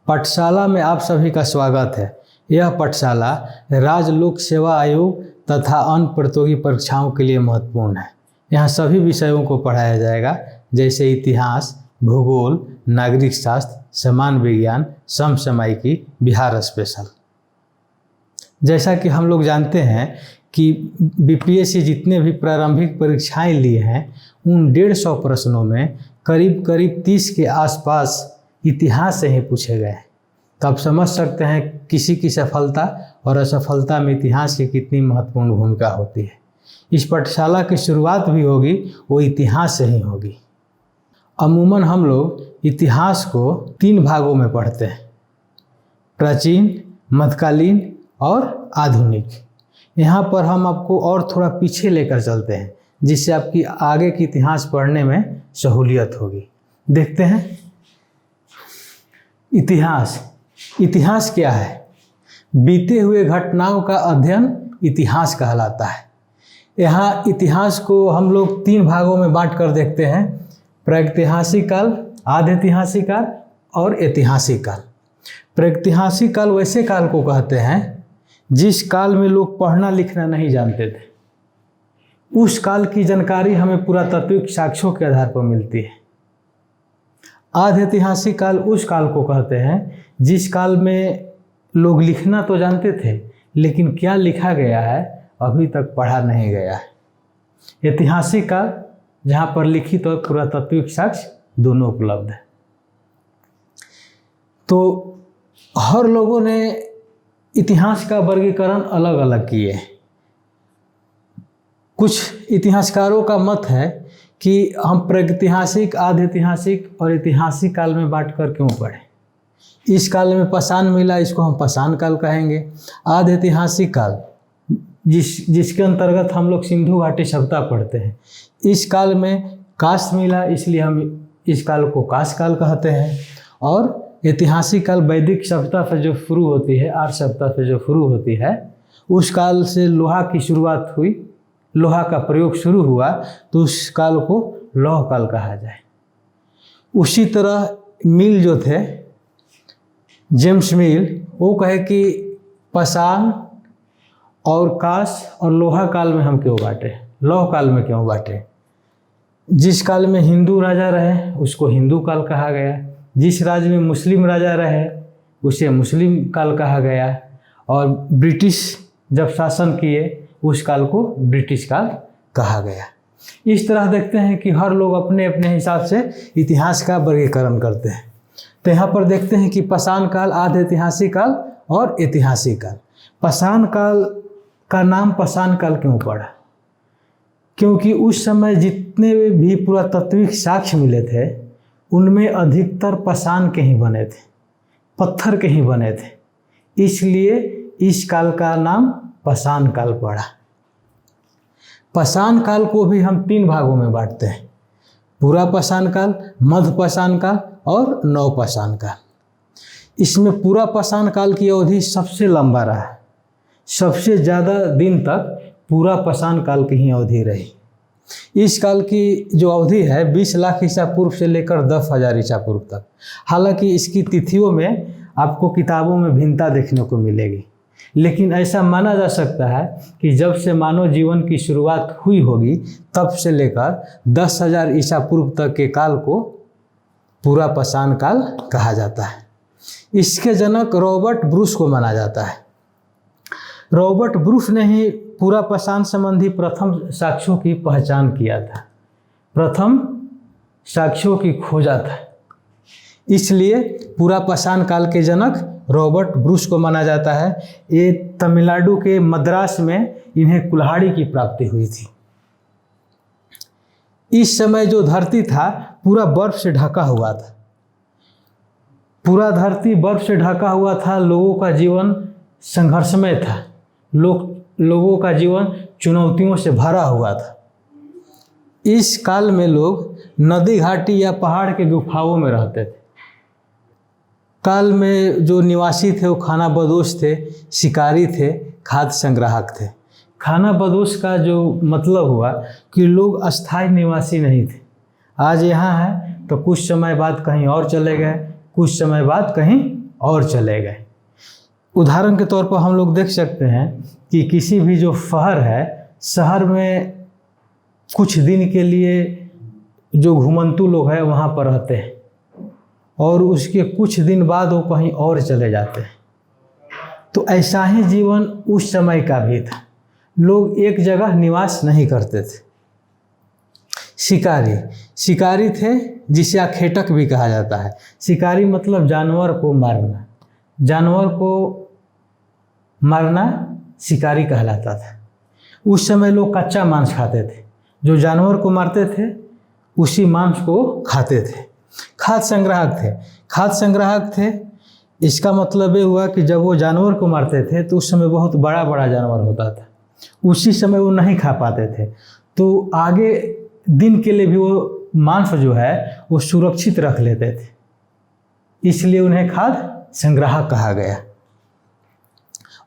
पाठशाला में आप सभी का स्वागत है। यह पाठशाला राज्य लोक सेवा आयोग तथा अन्य प्रतियोगी परीक्षाओं के लिए महत्वपूर्ण है। यहाँ सभी विषयों को पढ़ाया जाएगा, जैसे इतिहास, भूगोल, नागरिक शास्त्र, सामान्य विज्ञान, समसामयिकी, बिहार स्पेशल। जैसा कि हम लोग जानते हैं कि बीपीएससी जितने भी प्रारंभिक परीक्षाएं लिए हैं, उन 150 प्रश्नों में करीब 30 के आसपास इतिहास से ही पूछे गए हैं। तो आप समझ सकते हैं किसी की सफलता और असफलता में इतिहास की कितनी महत्वपूर्ण भूमिका होती है। इस पाठशाला की शुरुआत भी होगी वो इतिहास से ही होगी। अमूमन हम लोग इतिहास को 3 भागों में पढ़ते हैं, प्राचीन, मध्यकालीन और आधुनिक। यहाँ पर हम आपको और थोड़ा पीछे लेकर चलते हैं, जिससे आपकी आगे की इतिहास पढ़ने में सहूलियत होगी। देखते हैं इतिहास क्या है? बीते हुए घटनाओं का अध्ययन इतिहास कहलाता है। यहाँ इतिहास को हम लोग 3 भागों में बांट कर देखते हैं, प्रागैतिहासिक काल, आधैतिहासिक काल और ऐतिहासिक काल। प्रागैतिहासिक काल वैसे काल को कहते हैं जिस काल में लोग पढ़ना लिखना नहीं जानते थे। उस काल की जानकारी हमें पुरातात्विक साक्ष्यों के आधार पर मिलती है। आधैतिहासिक काल उस काल को कहते हैं जिस काल में लोग लिखना तो जानते थे, लेकिन क्या लिखा गया है अभी तक पढ़ा नहीं गया है। ऐतिहासिक काल जहाँ पर लिखित और पुरातात्विक साक्ष्य दोनों उपलब्ध है। तो हर लोगों ने इतिहास का वर्गीकरण अलग अलग किए। कुछ इतिहासकारों का मत है कि हम प्रागैतिहासिक, आधैतिहासिक और ऐतिहासिक काल में बांट कर क्यों पढ़ें। इस काल में पाषाण मिला, इसको हम पाषाण काल कहेंगे। आधैतिहासिक काल जिसके अंतर्गत हम लोग सिंधु घाटी सभ्यता पढ़ते हैं, इस काल में काष्ठ मिला, इसलिए हम इस काल को काष्ठ काल कहते हैं। और ऐतिहासिक काल वैदिक सभ्यता से जो शुरू होती है, आर्य सभ्यता से जो शुरू होती है, उस काल से लोहा की शुरुआत हुई, लोहा का प्रयोग शुरू हुआ, तो उस काल को लौह काल कहा जाए। उसी तरह मिल जो थे, जेम्स मिल, वो कहे कि पाषाण और काष्ठ और लोहा काल में हम क्यों बांटे, लौह काल में क्यों बांटे। जिस काल में हिंदू राजा रहे उसको हिंदू काल कहा गया, जिस राज्य में मुस्लिम राजा रहे उसे मुस्लिम काल कहा गया, और ब्रिटिश जब शासन किए उस काल को ब्रिटिश काल कहा गया। इस तरह देखते हैं कि हर लोग अपने अपने हिसाब से इतिहास का वर्गीकरण करते हैं। तो यहाँ पर देखते हैं कि पाषाण काल, आधैतिहासिक काल और ऐतिहासिक काल। पाषाण काल का नाम पाषाण काल क्यों पड़ा? क्योंकि उस समय जितने भी पुरातात्विक साक्ष्य मिले थे उनमें अधिकतर पाषाण के ही बने थे, पत्थर के ही बने थे, इसलिए इस काल का नाम पाषाण काल पड़ा। पाषाण काल को भी हम 3 भागों में बांटते हैं, पूरा पाषाण काल, मध्य पाषाण काल और नव पाषाण काल। इसमें पूरा पाषाण काल की अवधि सबसे लंबा रहा, सबसे ज़्यादा दिन तक पूरा पाषाण काल की ही अवधि रही। इस काल की जो अवधि है 20 लाख ईसा पूर्व से लेकर 10,000 ईसा पूर्व तक। हालांकि इसकी तिथियों में आपको किताबों में भिन्नता देखने को मिलेगी, लेकिन ऐसा माना जा सकता है कि जब से मानव जीवन की शुरुआत हुई होगी तब से लेकर 10,000 ईसा पूर्व तक के काल को पूरा पाषाण काल कहा जाता है। इसके जनक रॉबर्ट ब्रूस को माना जाता है। रॉबर्ट ब्रूस ने ही पूरा पाषाण संबंधी प्रथम साक्ष्यों की पहचान किया था, प्रथम साक्ष्यों की खोजा था, इसलिए पूरा पाषाण काल के जनक रॉबर्ट ब्रूस को माना जाता है। ये तमिलनाडु के मद्रास में इन्हें कुल्हाड़ी की प्राप्ति हुई थी। इस समय जो धरती था पूरा बर्फ से ढका हुआ था, पूरा धरती बर्फ से ढका हुआ था। लोगों का जीवन संघर्षमय था, लोगों का जीवन चुनौतियों से भरा हुआ था। इस काल में लोग नदी घाटी या पहाड़ के गुफाओं में रहते थे। काल में जो निवासी थे वो खाना बदोश थे, शिकारी थे, खाद्य संग्राहक थे। खाना बदोश का जो मतलब हुआ कि लोग अस्थायी निवासी नहीं थे। आज यहाँ है तो कुछ समय बाद कहीं और चले गए, कुछ समय बाद कहीं और चले गए। उदाहरण के तौर पर हम लोग देख सकते हैं कि किसी भी जो शहर है, शहर में कुछ दिन के लिए जो घुमंतु लोग हैं वहाँ पर रहते हैं और उसके कुछ दिन बाद वो कहीं और चले जाते हैं। तो ऐसा ही जीवन उस समय का भी था। लोग एक जगह निवास नहीं करते थे। शिकारी थे, जिसे आखेटक भी कहा जाता है। शिकारी मतलब जानवर को मारना। जानवर को मारना शिकारी कहलाता था। उस समय लोग कच्चा मांस खाते थे। जो जानवर को मारते थे उसी मांस को खाते थे। खाद्य संग्राहक थे। इसका मतलब ये हुआ कि जब वो जानवर को मारते थे तो उस समय बहुत बड़ा बड़ा जानवर होता था, उसी समय वो नहीं खा पाते थे, तो आगे दिन के लिए भी वो मांस जो है वो सुरक्षित रख लेते थे, इसलिए उन्हें खाद्य संग्राहक कहा गया।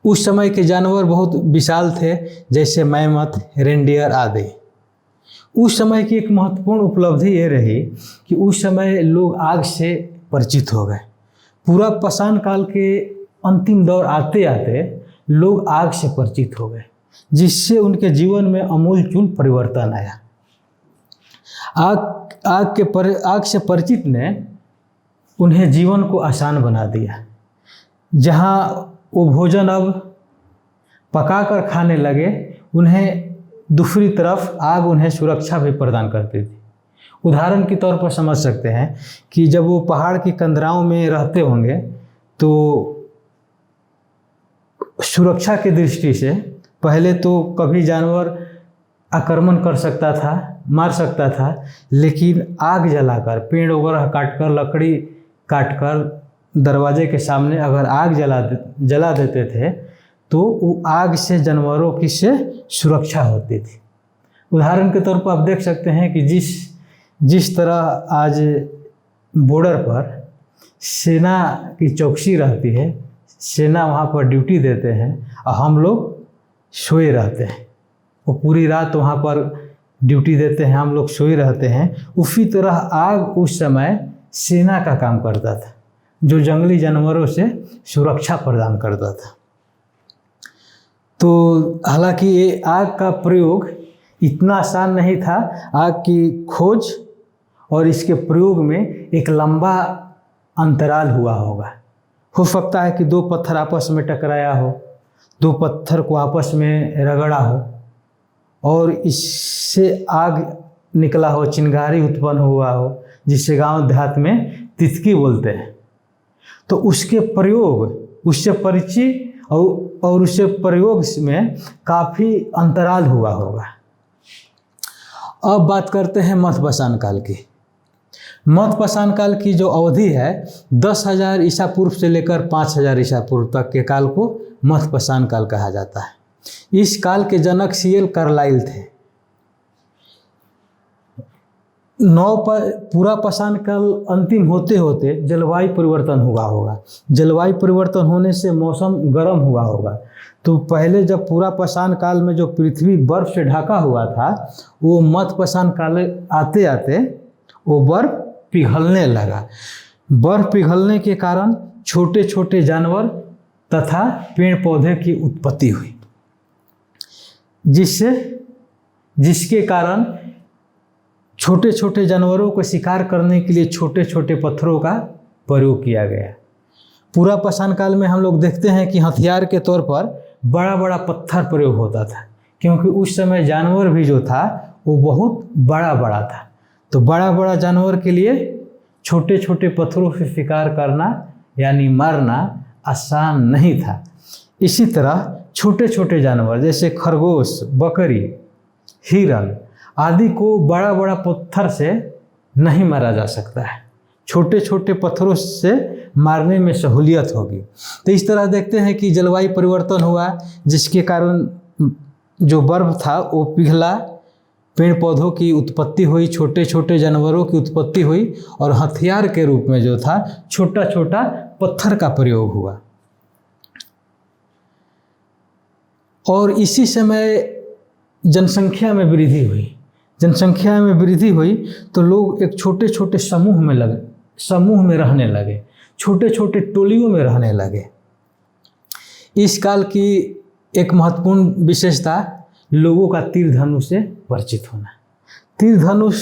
उस समय के जानवर बहुत विशाल थे, जैसे मैमथ, रेंडियर आदि। उस समय की एक महत्वपूर्ण उपलब्धि ये रही कि उस समय लोग आग से परिचित हो गए। पूरा पाषाण काल के अंतिम दौर आते आते लोग आग से परिचित हो गए, जिससे उनके जीवन में अमूलचूल परिवर्तन आया। आग से परिचित ने उन्हें जीवन को आसान बना दिया। जहाँ वो भोजन अब पकाकर खाने लगे, उन्हें दूसरी तरफ आग उन्हें सुरक्षा भी प्रदान करती थी। उदाहरण के तौर पर समझ सकते हैं कि जब वो पहाड़ की कंदराओं में रहते होंगे तो सुरक्षा की दृष्टि से पहले तो कभी जानवर आक्रमण कर सकता था, मार सकता था, लेकिन आग जलाकर, पेड़ वगैरह काटकर, लकड़ी काटकर दरवाजे के सामने अगर आग जला देते थे तो वो आग से जानवरों की से सुरक्षा होती थी। उदाहरण के तौर पर आप देख सकते हैं कि जिस तरह आज बॉर्डर पर सेना की चौकसी रहती है, सेना वहाँ पर ड्यूटी देते हैं और हम लोग सोए रहते हैं, वो पूरी रात वहाँ पर ड्यूटी देते हैं, हम लोग सोए रहते हैं। उसी तरह आग उस समय सेना का काम करता था, जो जंगली जानवरों से सुरक्षा प्रदान करता था। तो हालांकि ये आग का प्रयोग इतना आसान नहीं था। आग की खोज और इसके प्रयोग में एक लंबा अंतराल हुआ होगा। हो सकता है कि दो पत्थर आपस में टकराया हो, दो पत्थर को आपस में रगड़ा हो और इससे आग निकला हो, चिंगारी उत्पन्न हुआ हो, जिसे गांव देहात में तितकी बोलते हैं। तो उसके प्रयोग, उससे परिचय और उससे प्रयोग में काफ़ी अंतराल हुआ होगा। अब बात करते हैं मध्यपाषाण काल की। मध्यपाषाण काल की जो अवधि है 10,000 ईसा पूर्व से लेकर 5,000 ईसा पूर्व तक के काल को मध्यपाषाण काल कहा जाता है। इस काल के जनक C.L. कार्लाइल थे। पूरा पाषाण काल अंतिम होते होते जलवायु परिवर्तन हुआ होगा। जलवायु परिवर्तन होने से मौसम गर्म हुआ होगा। तो पहले जब पूरा पाषाण काल में जो पृथ्वी बर्फ से ढका हुआ था, वो मध्यपाषाण काल आते आते वो बर्फ पिघलने लगा। बर्फ पिघलने के कारण छोटे छोटे जानवर तथा पेड़ पौधे की उत्पत्ति हुई, जिसके कारण छोटे छोटे जानवरों को शिकार करने के लिए छोटे छोटे पत्थरों का प्रयोग किया गया। पूरा पाषाण काल में हम लोग देखते हैं कि हथियार के तौर पर बड़ा बड़ा पत्थर प्रयोग होता था, क्योंकि उस समय जानवर भी जो था वो बहुत बड़ा बड़ा था। तो बड़ा बड़ा जानवर के लिए छोटे छोटे पत्थरों से शिकार करना यानी मारना आसान नहीं था। इसी तरह छोटे छोटे जानवर जैसे खरगोश, बकरी, हिरन आदि को बड़ा बड़ा पत्थर से नहीं मारा जा सकता है। छोटे छोटे पत्थरों से मारने में सहूलियत होगी। तो इस तरह देखते हैं कि जलवायु परिवर्तन हुआ, जिसके कारण जो बर्फ था वो पिघला, पेड़ पौधों की उत्पत्ति हुई, छोटे छोटे जानवरों की उत्पत्ति हुई और हथियार के रूप में जो था छोटा छोटा पत्थर का प्रयोग हुआ। और इसी समय जनसंख्या में वृद्धि हुई। जनसंख्या में वृद्धि हुई तो लोग एक छोटे छोटे समूह में रहने लगे। छोटे छोटे टोलियों में रहने लगे। इस काल की एक महत्वपूर्ण विशेषता लोगों का तीर धनुष से परिचित होना। तीर धनुष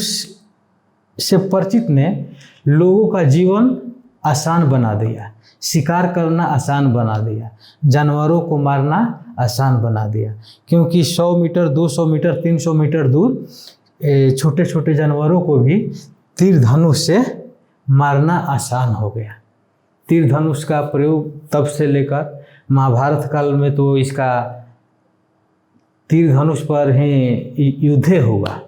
से परिचित ने लोगों का जीवन आसान बना दिया, शिकार करना आसान बना दिया, जानवरों को मारना आसान बना दिया, क्योंकि 100 मीटर 200 मीटर 300 मीटर दूर छोटे छोटे जानवरों को भी तीर धनुष से मारना आसान हो गया। तीर धनुष का प्रयोग तब से लेकर महाभारत काल में तो इसका तीर धनुष पर ही युद्ध हुआ,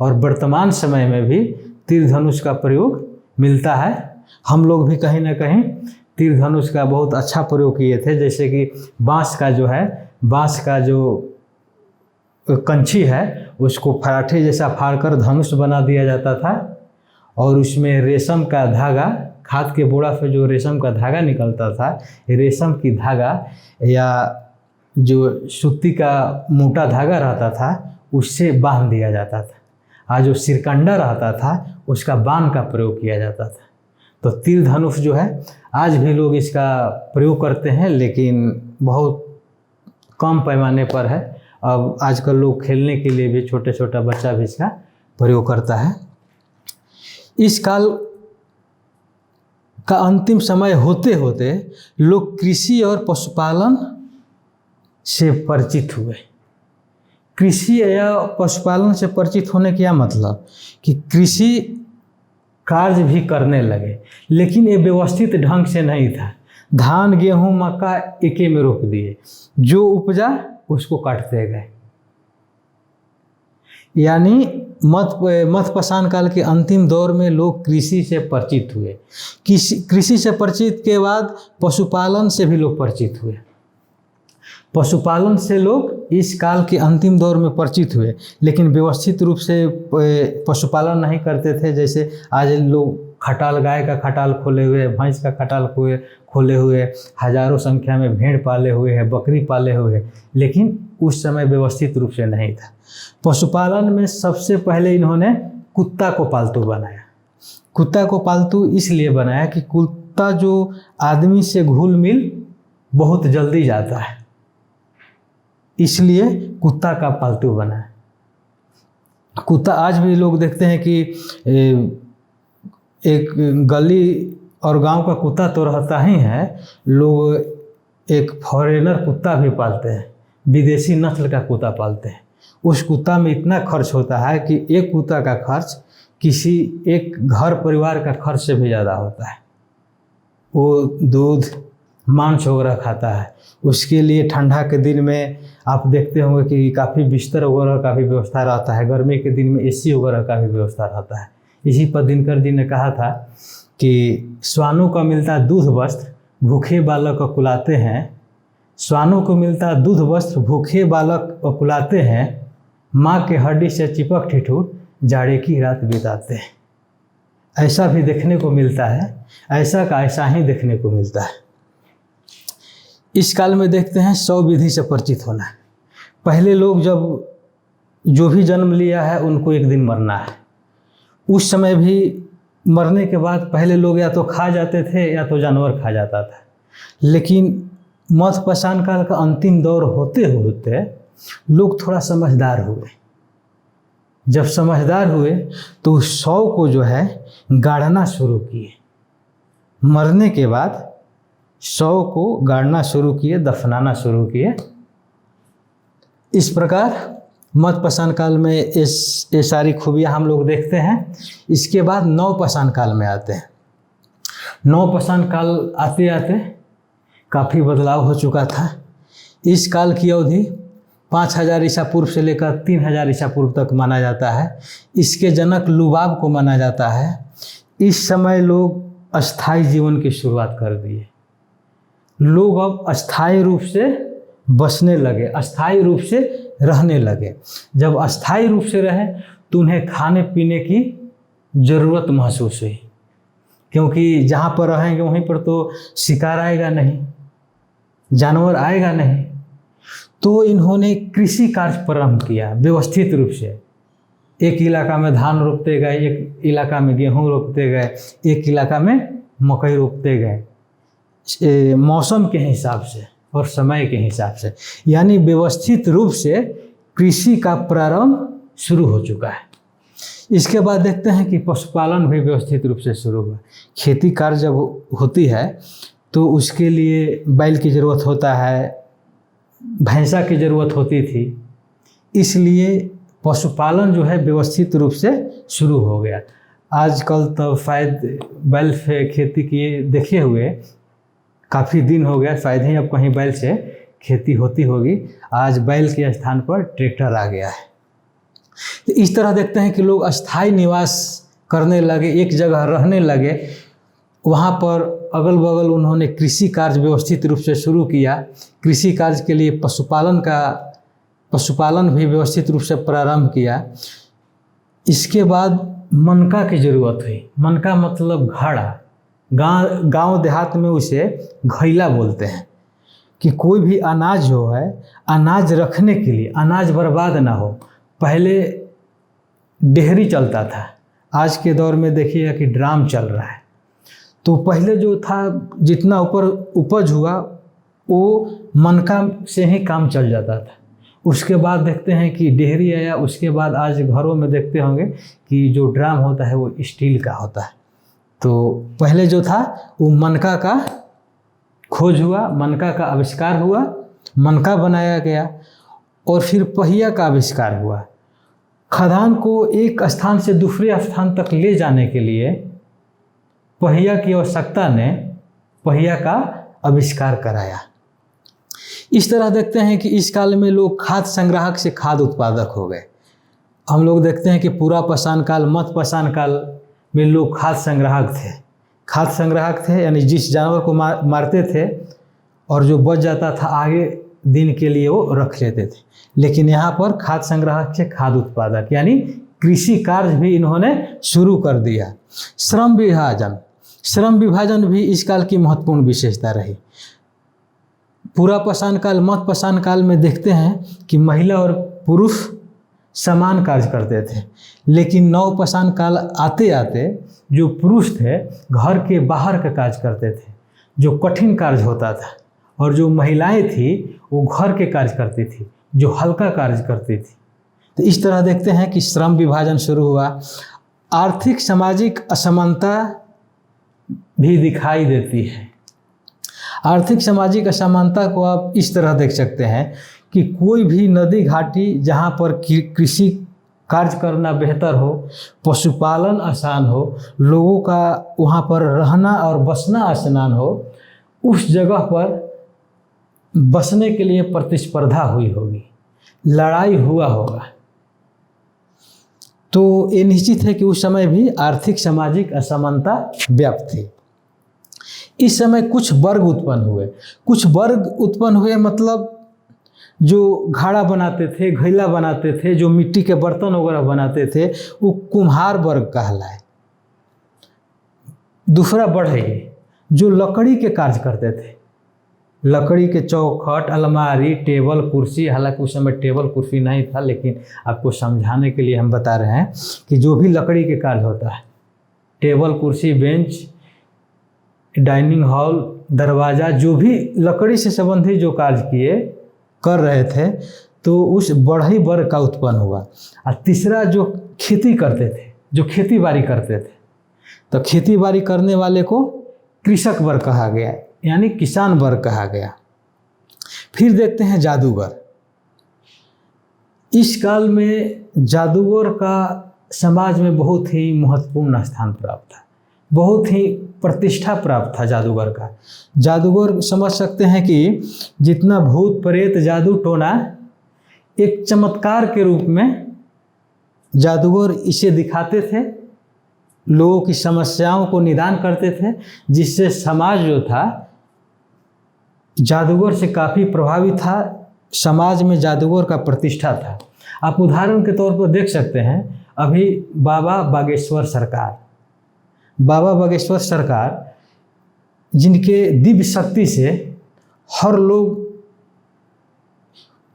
और वर्तमान समय में भी तीर धनुष का प्रयोग मिलता है। हम लोग भी कहीं ना कहीं तीर धनुष का बहुत अच्छा प्रयोग किए थे, जैसे कि बांस का जो कंची है उसको फराठे जैसा फाड़कर धनुष बना दिया जाता था, और उसमें रेशम का धागा, खाद के बोरा से जो रेशम का धागा निकलता था, रेशम की धागा या जो सूती का मोटा धागा रहता था उससे बांध दिया जाता था, और जो सिरकंडा रहता था उसका बाण का प्रयोग किया जाता था। तो तीर धनुष जो है आज भी लोग इसका प्रयोग करते हैं, लेकिन बहुत कम पैमाने पर है। अब आजकल लोग खेलने के लिए भी छोटे छोटा बच्चा भी इसका प्रयोग करता है। इस काल का अंतिम समय होते होते लोग कृषि और पशुपालन से परिचित हुए। कृषि या पशुपालन से परिचित होने क्या मतलब कि कृषि कार्य भी करने लगे, लेकिन ये व्यवस्थित ढंग से नहीं था। धान गेहूं मक्का एके में रोप दिए, जो उपजा उसको काटते गए। यानी मध्यपाषाण काल के अंतिम दौर में लोग कृषि से परिचित हुए। कृषि से परिचित के बाद पशुपालन से भी लोग परिचित हुए। पशुपालन से लोग इस काल के अंतिम दौर में परिचित हुए, लेकिन व्यवस्थित रूप से पशुपालन नहीं करते थे। जैसे आज लोग खटाल, गाय का खटाल खोले हुए, भैंस का खटाल खोले हुए, हजारों संख्या में भेड़ पाले हुए हैं, बकरी पाले हुए हैं, लेकिन उस समय व्यवस्थित रूप से नहीं था। पशुपालन में सबसे पहले इन्होंने कुत्ता को पालतू बनाया। कुत्ता को पालतू इसलिए बनाया कि कुत्ता जो आदमी से घुल मिल बहुत जल्दी जाता है, इसलिए कुत्ता का पालतू बनाया। कुत्ता आज भी लोग देखते हैं कि एक गली और गांव का कुत्ता तो रहता ही है, लोग एक फॉरेनर कुत्ता भी पालते हैं, विदेशी नस्ल का कुत्ता पालते हैं। उस कुत्ता में इतना खर्च होता है कि एक कुत्ता का खर्च किसी एक घर परिवार का खर्च से भी ज़्यादा होता है। वो दूध मांस वगैरह खाता है, उसके लिए ठंडा के दिन में आप देखते होंगे कि काफ़ी बिस्तर वगैरह का भी व्यवस्था रहता है, गर्मी के दिन में एसी वगैरह का भी व्यवस्था रहता है। इसी पर दिनकर जी ने कहा था कि श्वानों का मिलता दूध वस्त्र, भूखे बालक कुलाते हैं। श्वानों को मिलता दूध वस्त्र, भूखे बालक कुलाते हैं। माँ के हड्डी से चिपक ठिठुर, जाड़े की रात बिताते हैं। ऐसा भी देखने को मिलता है, ऐसा का ऐसा ही देखने को मिलता है। इस काल में देखते हैं 100 विधि से परिचित होना। पहले लोग जब जो भी जन्म लिया है उनको एक दिन मरना है। उस समय भी मरने के बाद पहले लोग या तो खा जाते थे या तो जानवर खा जाता था, लेकिन मध्यपाषाण काल का अंतिम दौर होते होते लोग थोड़ा समझदार हुए। जब समझदार हुए तो 100 को जो है गाड़ना शुरू किए। मरने के बाद 100 को गाड़ना शुरू किए, दफनाना शुरू किए। इस प्रकार मध्यपाषाण काल में ये सारी खूबियाँ हम लोग देखते हैं। इसके बाद नवपाषाण काल में आते हैं। नवपाषाण काल आते आते काफ़ी बदलाव हो चुका था। इस काल की अवधि 5000 ईसा पूर्व से लेकर 3000 ईसा पूर्व तक माना जाता है। इसके जनक लुबाब को माना जाता है। इस समय लोग अस्थाई जीवन की शुरुआत कर दिए। लोग अब अस्थाई रूप से बसने लगे, अस्थाई रूप से रहने लगे। जब अस्थाई रूप से रहे तो उन्हें खाने पीने की ज़रूरत महसूस हुई, क्योंकि जहाँ पर रहेंगे वहीं पर तो शिकार आएगा नहीं, जानवर आएगा नहीं। तो इन्होंने कृषि कार्य प्रारंभ किया व्यवस्थित रूप से। एक इलाका में धान रोपते गए, एक इलाका में गेहूँ रोपते गए, एक इलाका में मकई रोपते गए। मौसम के हिसाब से और समय के हिसाब से, यानी व्यवस्थित रूप से कृषि का प्रारंभ शुरू हो चुका है। इसके बाद देखते हैं कि पशुपालन भी व्यवस्थित रूप से शुरू हुआ। खेती कार्य जब होती है तो उसके लिए बैल की ज़रूरत होता है, भैंसा की ज़रूरत होती थी, इसलिए पशुपालन जो है व्यवस्थित रूप से शुरू हो गया। आजकल तो शायद बैल से खेती किए देखे हुए काफ़ी दिन हो गया, शायद ही अब कहीं बैल से खेती होती होगी। आज बैल के स्थान पर ट्रैक्टर आ गया है। तो इस तरह देखते हैं कि लोग अस्थायी निवास करने लगे, एक जगह रहने लगे। वहाँ पर अगल बगल उन्होंने कृषि कार्य व्यवस्थित रूप से शुरू किया। कृषि कार्य के लिए पशुपालन भी व्यवस्थित रूप से प्रारंभ किया। इसके बाद मनका की ज़रूरत हुई। मनका मतलब घड़ा, गांव देहात में उसे घैला बोलते हैं, कि कोई भी अनाज जो है, अनाज रखने के लिए, अनाज बर्बाद ना हो, पहले डेहरी चलता था। आज के दौर में देखिएगा कि ड्राम चल रहा है। तो पहले जो था, जितना ऊपर उपज हुआ वो मनका से ही काम चल जाता था। उसके बाद देखते हैं कि डेहरी आया। उसके बाद आज घरों में देखते होंगे कि जो ड्राम होता है वो स्टील का होता है। तो पहले जो था वो मनका का खोज हुआ, मनका का आविष्कार हुआ, मनका बनाया गया, और फिर पहिया का आविष्कार हुआ। खदान को एक स्थान से दूसरे स्थान तक ले जाने के लिए पहिया की आवश्यकता ने पहिया का आविष्कार कराया। इस तरह देखते हैं कि इस काल में लोग खाद्य संग्राहक से खाद्य उत्पादक हो गए। हम लोग देखते हैं कि पूरा पाषाण काल, मध्य पाषाण काल में लोग खाद्य संग्राहक थे। खाद्य संग्राहक थे यानी जिस जानवर को मारते थे और जो बच जाता था आगे दिन के लिए वो रख लेते थे। लेकिन यहाँ पर खाद्य संग्राहक से खाद्य उत्पादक यानी कृषि कार्य भी इन्होंने शुरू कर दिया। श्रम विभाजन भी इस काल की महत्वपूर्ण विशेषता रही। पूरा पाषाण काल, मध्य पाषाण काल में देखते हैं कि महिला और पुरुष समान कार्य करते थे, लेकिन नव पाषाण काल आते आते जो पुरुष थे घर के बाहर का कार्य करते थे, जो कठिन कार्य होता था, और जो महिलाएं थी वो घर के कार्य करती थी, जो हल्का कार्य करती थी। तो इस तरह देखते हैं कि श्रम विभाजन शुरू हुआ। आर्थिक सामाजिक असमानता भी दिखाई देती है। आर्थिक सामाजिक असमानता को आप इस तरह देख सकते हैं कि कोई भी नदी घाटी जहाँ पर कृषि कार्य करना बेहतर हो, पशुपालन आसान हो, लोगों का वहाँ पर रहना और बसना आसान हो, उस जगह पर बसने के लिए प्रतिस्पर्धा हुई होगी, लड़ाई हुआ होगा। तो ये निश्चित है कि उस समय भी आर्थिक सामाजिक असमानता व्याप्त थी। इस समय कुछ वर्ग उत्पन्न हुए मतलब जो घड़ा बनाते थे, घैला बनाते थे, जो मिट्टी के बर्तन वगैरह बनाते थे, वो कुम्हार वर्ग कहलाए। दूसरा बढ़ई जो लकड़ी के कार्य करते थे, लकड़ी के चौखट, अलमारी, टेबल, कुर्सी। हालांकि उस समय टेबल कुर्सी नहीं था, लेकिन आपको समझाने के लिए हम बता रहे हैं कि जो भी लकड़ी के कार्य होता है, टेबल, कुर्सी, बेंच, डाइनिंग हॉल, दरवाज़ा, जो भी लकड़ी से संबंधित जो कार्य कर रहे थे, तो उस बढ़ई वर्ग का उत्पन्न हुआ। और तीसरा जो खेती करते थे, जो खेती बाड़ी करते थे, तो खेती बाड़ी करने वाले को कृषक वर्ग कहा गया, यानी किसान वर्ग कहा गया। फिर देखते हैं जादूगर। इस काल में जादूगर का समाज में बहुत ही महत्वपूर्ण स्थान प्राप्त था, बहुत ही प्रतिष्ठा प्राप्त था जादूगर का। जादूगर समझ सकते हैं कि जितना भूत प्रेत जादू टोना, एक चमत्कार के रूप में जादूगर इसे दिखाते थे, लोगों की समस्याओं को निदान करते थे, जिससे समाज जो था जादूगर से काफ़ी प्रभावित था। समाज में जादूगर का प्रतिष्ठा था। आप उदाहरण के तौर पर देख सकते हैं, अभी बाबा बागेश्वर सरकार जिनके दिव्य शक्ति से हर लोग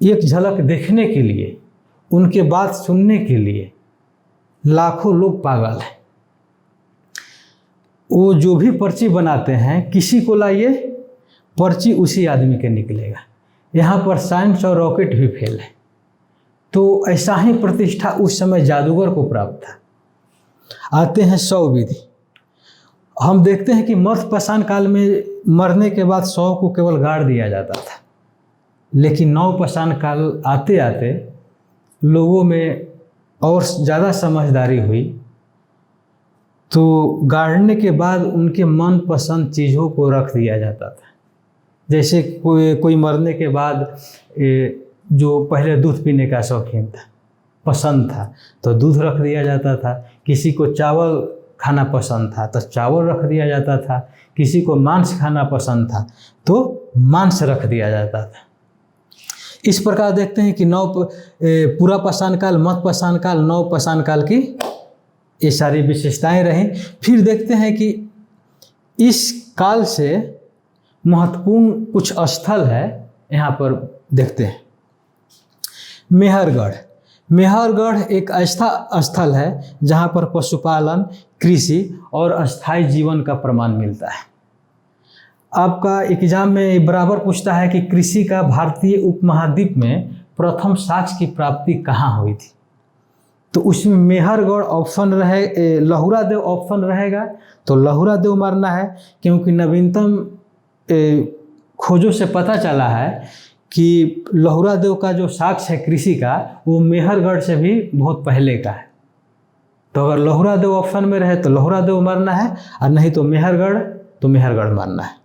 एक झलक देखने के लिए, उनके बात सुनने के लिए लाखों लोग पागल हैं। वो जो भी पर्ची बनाते हैं, किसी को लाइए पर्ची उसी आदमी के निकलेगा। यहाँ पर साइंस और रॉकेट भी फेल है। तो ऐसा ही प्रतिष्ठा उस समय जादूगर को प्राप्त था। आते हैं 100 विधि। हम देखते हैं कि मर्द पाषाण काल में मरने के बाद 100 को केवल गाड़ दिया जाता था, लेकिन नव पाषाण काल आते आते लोगों में और ज़्यादा समझदारी हुई, तो गाड़ने के बाद उनके मन पसंद चीज़ों को रख दिया जाता था। जैसे कोई मरने के बाद जो पहले दूध पीने का शौकीन था, पसंद था, तो दूध रख दिया जाता था। किसी को चावल खाना पसंद था तो चावल रख दिया जाता था। किसी को मांस खाना पसंद था तो मांस रख दिया जाता था। इस प्रकार देखते हैं कि पूरा पाषाण काल, मध्य पाषाण काल, नव पाषाण काल की ये सारी विशेषताएं रहीं। फिर देखते हैं कि इस काल से महत्वपूर्ण कुछ स्थल है, यहाँ पर देखते हैं। मेहरगढ़। मेहरगढ़ एक ऐसा स्थल है जहाँ पर पशुपालन, कृषि और अस्थायी जीवन का प्रमाण मिलता है। आपका एग्जाम में बराबर पूछता है कि कृषि का भारतीय उपमहाद्वीप में प्रथम साक्ष्य की प्राप्ति कहाँ हुई थी। तो उसमें मेहरगढ़ ऑप्शन रहे, लहुरा देव ऑप्शन रहेगा, तो लहुरा देव मारना है, क्योंकि नवीनतम खोजों से पता चला है कि लहुरा देव का जो साक्ष्य है कृषि का, वो मेहरगढ़ से भी बहुत पहले का है। तो अगर लहुरा देव ऑप्शन में रहे तो लहुरा देव मारना है, और नहीं तो मेहरगढ़ मारना है।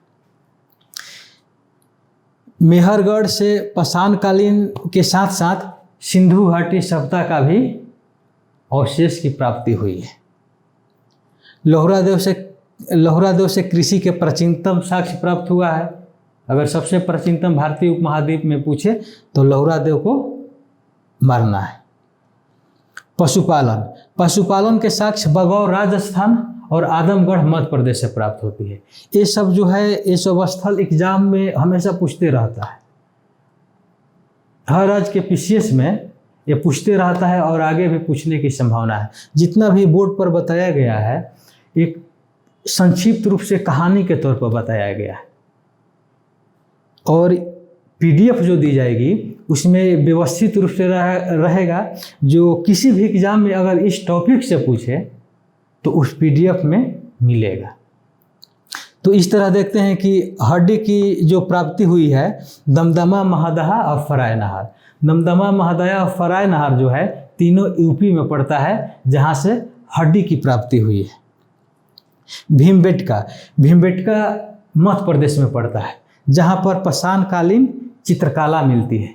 मेहरगढ़ से पाषाण कालीन के साथ साथ सिंधु घाटी सभ्यता का भी अवशेष की प्राप्ति हुई है। लहुरा देव से कृषि के प्राचीनतम साक्ष्य प्राप्त हुआ है। अगर सबसे प्राचीनतम भारतीय उपमहाद्वीप में पूछे तो लहुरा देव को मारना है। पशुपालन के साक्ष्य बगौर राजस्थान और आदमगढ़ मध्य प्रदेश से प्राप्त होती है। ये सब जो है, ये सब स्थल एग्जाम में हमेशा पूछते रहता है। हर राज्य के पीसीएस में ये पूछते रहता है और आगे भी पूछने की संभावना है। जितना भी बोर्ड पर बताया गया है, एक संक्षिप्त रूप से कहानी के तौर पर बताया गया है, और पीडीएफ जो दी जाएगी उसमें व्यवस्थित रूप से रहेगा। जो किसी भी एग्जाम में अगर इस टॉपिक से पूछे तो उस पीडीएफ में मिलेगा। तो इस तरह देखते हैं कि हड्डी की जो प्राप्ति हुई है, दमदमा, महदहा और फराय नहर। दमदमा, महदहा और फराय नहर जो है तीनों यूपी में पड़ता है, जहाँ से हड्डी की प्राप्ति हुई है। भीमबेटका मध्य प्रदेश में पड़ता है, जहाँ पर पाषाण कालीन चित्रकला मिलती है,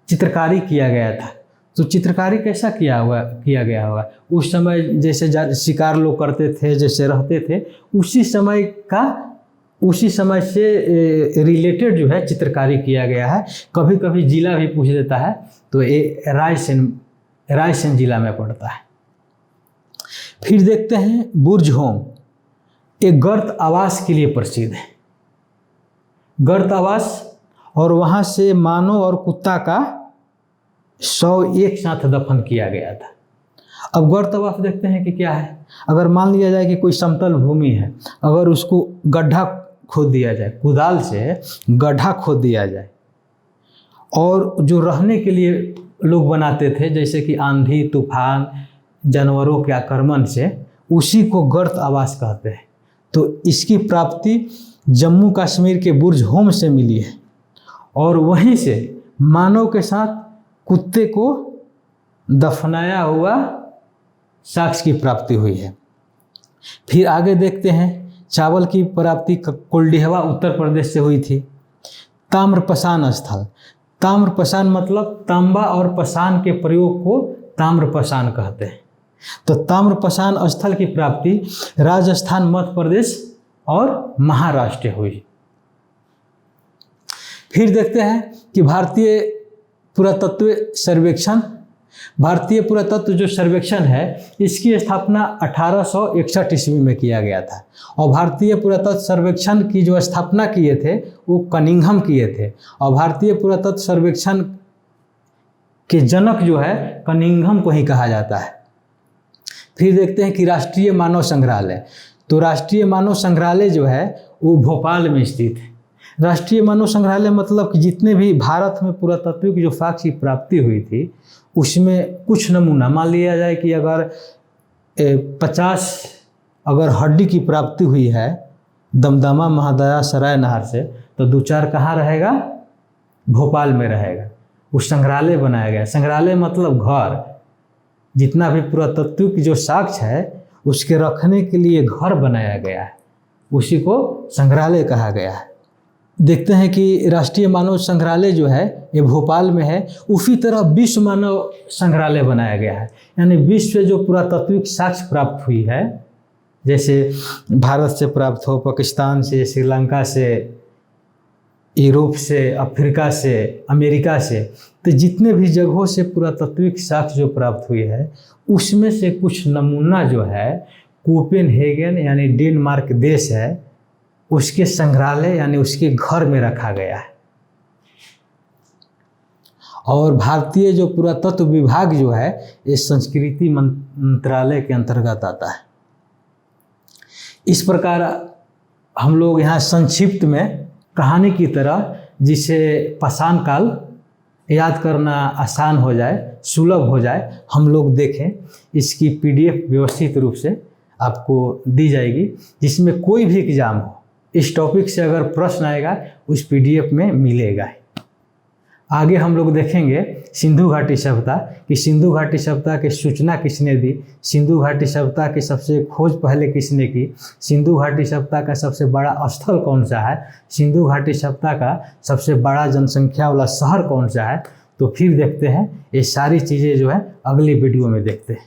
चित्रकारी किया गया था। तो चित्रकारी कैसा किया गया होगा? उस समय जैसे शिकार लोग करते थे, जैसे रहते थे, उसी समय से रिलेटेड जो है चित्रकारी किया गया है। कभी कभी जिला भी पूछ देता है, तो ये रायसेन जिला में पड़ता है। फिर देखते हैं बुर्ज होम, एक गर्त आवास के लिए प्रसिद्ध है। गर्त आवास, और वहाँ से मानव और कुत्ता का 100 एक साथ दफन किया गया था। अब गर्त आवास देखते हैं कि क्या है। अगर मान लिया जाए कि कोई समतल भूमि है, अगर उसको गड्ढा खोद दिया जाए, कुदाल से गड्ढा खोद दिया जाए, और जो रहने के लिए लोग बनाते थे, जैसे कि आंधी तूफान जानवरों के आक्रमण से, उसी को गर्त आवास कहते हैं। तो इसकी प्राप्ति जम्मू कश्मीर के बुर्ज होम से मिली है, और वहीं से मानव के साथ कुत्ते को दफनाया हुआ साक्ष्य की प्राप्ति हुई है। फिर आगे देखते हैं, चावल की प्राप्ति कुलडीहवा उत्तर प्रदेश से हुई थी। ताम्रपाषाण स्थल, ताम्रपाषाण मतलब तांबा और पाषाण के प्रयोग को ताम्रपाषाण कहते हैं। तो ताम्रपाषाण स्थल की प्राप्ति राजस्थान, मध्य प्रदेश और महाराष्ट्र हुई। फिर देखते हैं कि भारतीय पुरातत्व जो सर्वेक्षण है, इसकी स्थापना 1861 ईस्वी में किया गया था। और भारतीय पुरातत्व सर्वेक्षण की जो स्थापना किए थे वो कनिंघम किए थे, और भारतीय पुरातत्व सर्वेक्षण के जनक जो है कनिंघम को ही कहा जाता है। फिर देखते हैं कि राष्ट्रीय मानव संग्रहालय, तो राष्ट्रीय मानव संग्रहालय जो है वो भोपाल में स्थित है। राष्ट्रीय मानव संग्रहालय मतलब कि जितने भी भारत में पुरातत्व की जो साक्ष्य की प्राप्ति हुई थी उसमें कुछ नमूना, मान लिया जाए कि अगर 50 अगर हड्डी की प्राप्ति हुई है दमदमा महादया सराय नहर से, तो 2-4 कहाँ रहेगा? भोपाल में रहेगा। उस संग्रहालय बनाया गया। संग्रहालय मतलब घर, जितना भी पुरातत्व की जो साक्ष्य है उसके रखने के लिए घर बनाया गया है, उसी को संग्रहालय कहा गया है। देखते हैं कि राष्ट्रीय मानव संग्रहालय जो है ये भोपाल में है। उसी तरह विश्व मानव संग्रहालय बनाया गया है, यानी विश्व से जो पुरातात्विक साक्ष्य प्राप्त हुई है, जैसे भारत से प्राप्त हो, पाकिस्तान से, श्रीलंका से, यूरोप से, अफ्रीका से, अमेरिका से, तो जितने भी जगहों से पुरातात्विक साक्ष्य जो प्राप्त हुई है उसमें से कुछ नमूना जो है कोपेनहेगन यानी डेनमार्क देश है उसके संग्रहालय यानी उसके घर में रखा गया है। और भारतीय जो पुरातत्व विभाग जो है ये संस्कृति मंत्रालय के अंतर्गत आता है। इस प्रकार हम लोग यहाँ संक्षिप्त में कहानी की तरह, जिसे पाषाण काल याद करना आसान हो जाए, सुलभ हो जाए, हम लोग देखें। इसकी PDF व्यवस्थित रूप से आपको दी जाएगी, जिसमें कोई भी एग्जाम हो इस टॉपिक से अगर प्रश्न आएगा उस PDF में मिलेगा। आगे हम लोग देखेंगे सिंधु घाटी सभ्यता कि सिंधु घाटी सभ्यता की सूचना किसने दी, सिंधु घाटी सभ्यता की सबसे खोज पहले किसने की, सिंधु घाटी सभ्यता का सबसे बड़ा स्थल कौन सा है, सिंधु घाटी सभ्यता का सबसे बड़ा जनसंख्या वाला शहर कौन सा है। तो फिर देखते हैं, ये सारी चीज़ें जो है अगली वीडियो में देखते हैं।